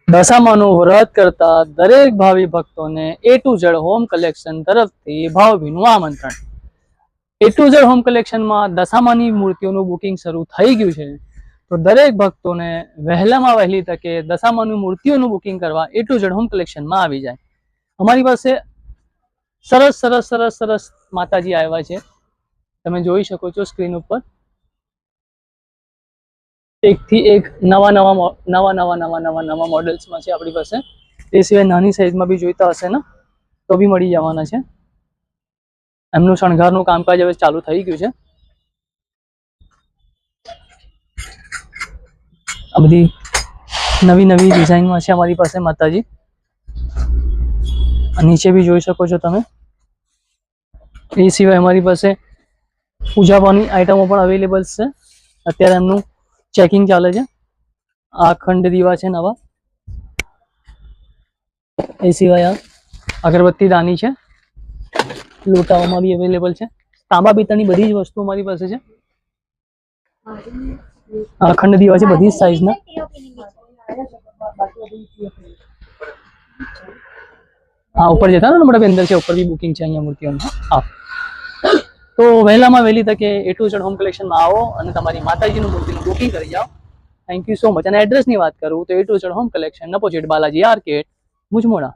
દશામાનું વ્રત કરતા દરેક ભાવિ ભક્તોને A to Z home collection તરફથી ભાવભીનું આમંત્રણ। A to Z હોમ કલેક્શનમાં દશામાની મૂર્તિઓનું બુકિંગ શરૂ થઈ ગયું છે, તો દરેક ભક્તોને વહેલામાં વહેલી તકે દશામાની મૂર્તિઓનું બુકિંગ કરવા A to Z હોમ કલેક્શનમાં આવી જાય। અમારી પાસે સરસ સરસ સરસ સરસ માતાજી આવ્યા છે, તમે જોઈ શકો છો સ્ક્રીન ઉપર। एक थी एक नवा नवा नवा नवा नवा नवा नवा मॉडल्स में छे अपनी पास। ए सिवाय नानी साइज में भी जोईता हशे ने तो भी मळी जवाना छे। एमनुं शणगारनुं कामकाज हवे चालू थई गयुं छे। आ बधी नवी नवी डिजाइन में छे हमारी पास माताजी। नीचे भी जोई शको छो तमे। ए सिवाय हमारी पास पूजा पानी आइटमों पण अवेलेबल छे। अत्यारे एमनुं चेकिंग चाले छे। आ अखंड दीवा छे नवा। ए सिवाय अगरबत्ती दानी छे, लोटाओमां बी अवेलेबल छे। तांबा पीतळनी बधी ज वस्तु अमारी पासे छे। अखंड दीवा छे बधी साइज ना। हाँ ऊपर जता ने बड़ा अंदर से ऊपर भी बुकिंग छे अहींया मूर्तिओनी। हाँ तो वहेलामां वहेली तके A to Z home collection में आओ अने तमारी माताजीनुं मूर्तिनुं बुकिंग करी जाओ। Thank you so much. Address की बात करूँ तो A to Z home collection, opposite Balaji arcade, मुजमोड़ा।